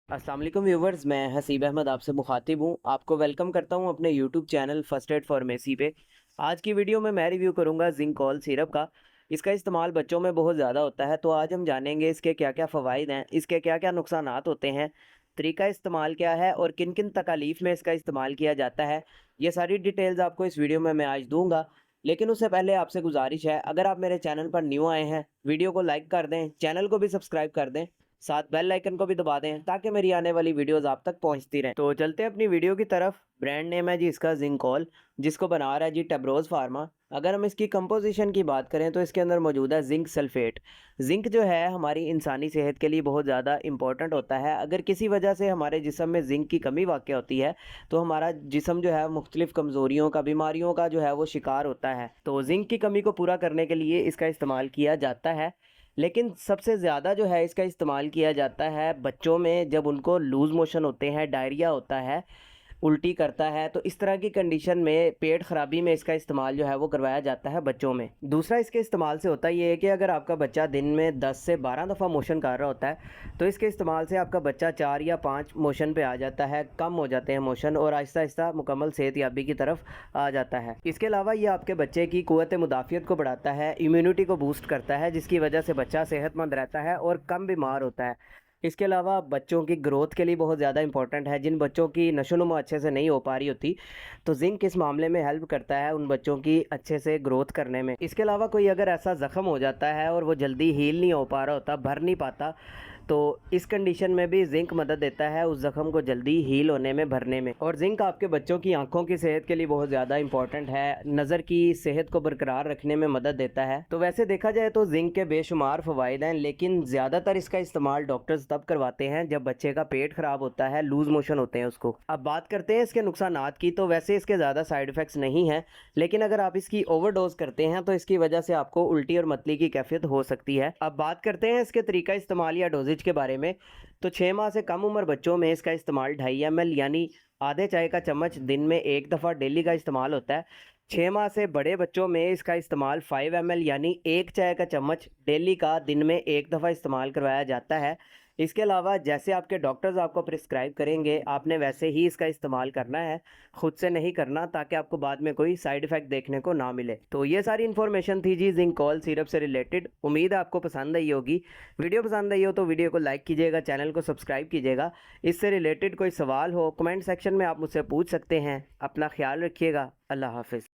अस्सलाम वालेकुम व्यूवर्स, मैं हसीब अहमद आपसे मुखातिब हूँ। आपको वेलकम करता हूँ अपने YouTube channel first aid pharmacy पे। आज की वीडियो में मैं रिव्यू करूँगा जिंकॉल सिरप का। इसका इस्तेमाल बच्चों में बहुत ज़्यादा होता है, तो आज हम जानेंगे इसके क्या क्या फ़वाइद हैं, इसके क्या क्या नुकसानात होते हैं, तरीका इस्तेमाल क्या है और किन किन तकालीफ में इसका इस्तेमाल किया जाता है। ये सारी डिटेल्स आपको इस वीडियो में मैं आज दूँगा। लेकिन उससे पहले आपसे गुजारिश है, अगर आप मेरे चैनल पर न्यू आए हैं, वीडियो को लाइक कर दें, चैनल को भी सब्सक्राइब कर दें, साथ बेल आइकन को भी दबा दें ताकि मेरी आने वाली वीडियोस आप तक पहुंचती रहें। तो चलते हैं अपनी वीडियो की तरफ। ब्रांड नेम है जी इसका जिंकॉल, जिसको बना रहा है जी टेब्रोज फार्मा। अगर हम इसकी कंपोजिशन की बात करें तो इसके अंदर मौजूद है जिंक सल्फेट। जिंक जो है हमारी इंसानी सेहत के लिए बहुत ज़्यादा इंपॉर्टेंट होता है। अगर किसी वजह से हमारे जिस्म में जिंक की कमी वाक़ होती है तो हमारा जिस्म जो है मुख्तलिफ कमज़ोरियों का, बीमारियों का जो है वो शिकार होता है। तो जिंक की कमी को पूरा करने के लिए इसका इस्तेमाल किया जाता है। लेकिन सबसे ज़्यादा जो है इसका इस्तेमाल किया जाता है बच्चों में, जब उनको लूज़ मोशन होते हैं, डायरिया होता है, उल्टी करता है, तो इस तरह की कंडीशन में, पेट ख़राबी में इसका इस्तेमाल जो है वो करवाया जाता है बच्चों में। दूसरा इसके इस्तेमाल से होता ये है कि अगर आपका बच्चा दिन में 10 से 12 दफ़ा मोशन कर रहा होता है तो इसके इस्तेमाल से आपका बच्चा 4 या 5 मोशन पे आ जाता है, कम हो जाते हैं मोशन और आहिस्ता आहिस्ता मुकम्मल सेहत याबी की तरफ आ जाता है। इसके अलावा ये आपके बच्चे की क़ुव्वत मुदाफ़ियत को बढ़ाता है, इम्यूनिटी को बूस्ट करता है, जिसकी वजह से बच्चा सेहतमंद रहता है और कम बीमार होता है। इसके अलावा बच्चों की ग्रोथ के लिए बहुत ज़्यादा इंपॉर्टेंट है। जिन बच्चों की नशोनुमा अच्छे से नहीं हो पा रही होती, तो जिंक इस मामले में हेल्प करता है उन बच्चों की अच्छे से ग्रोथ करने में। इसके अलावा कोई अगर ऐसा ज़ख़म हो जाता है और वो जल्दी हील नहीं हो पा रहा होता, भर नहीं पाता, तो इस कंडीशन में भी जिंक मदद देता है उस ज़ख़म को जल्दी हील होने में, भरने में। और जिंक आपके बच्चों की आंखों की सेहत के लिए बहुत ज़्यादा इंपॉर्टेंट है, नज़र की सेहत को बरकरार रखने में मदद देता है। तो वैसे देखा जाए तो जिंक के बेशुमार फ़वाइद हैं, लेकिन ज़्यादातर इसका इस्तेमाल डॉक्टर्स तब करवाते हैं जब बच्चे का पेट ख़राब होता है, लूज़ मोशन होते हैं उसको। अब बात करते हैं इसके नुकसानात की। तो वैसे इसके ज़्यादा साइड इफ़ेक्ट्स नहीं हैं, लेकिन अगर आप इसकी ओवरडोज करते हैं तो इसकी वजह से आपको उल्टी और मतली की कैफियत हो सकती है। अब बात करते हैं इसके तरीका इस्तेमाल या डोजेज के बारे में। तो 6 माह से कम उम्र बच्चों में इसका इस्तेमाल 2.5 ml यानी आधे चाय का चम्मच दिन में एक दफ़ा डेली का इस्तेमाल होता है। 6 माह से बड़े बच्चों में इसका इस्तेमाल 5 ml यानी एक चाय का चम्मच डेली का दिन में एक दफ़ा इस्तेमाल करवाया जाता है। इसके अलावा जैसे आपके डॉक्टर्स आपको प्रिस्क्राइब करेंगे, आपने वैसे ही इसका इस्तेमाल करना है, खुद से नहीं करना, ताकि आपको बाद में कोई साइड इफ़ेक्ट देखने को ना मिले। तो ये सारी इन्फॉर्मेशन थी जी जिंकॉल सिरप से रिलेटेड। उम्मीद है आपको पसंद आई होगी। वीडियो पसंद आई हो तो वीडियो को लाइक कीजिएगा, चैनल को सब्सक्राइब कीजिएगा। इससे रिलेटेड कोई सवाल हो कमेंट सेक्शन में आप मुझसे पूछ सकते हैं। अपना ख्याल रखिएगा। अल्लाह हाफ़िज़।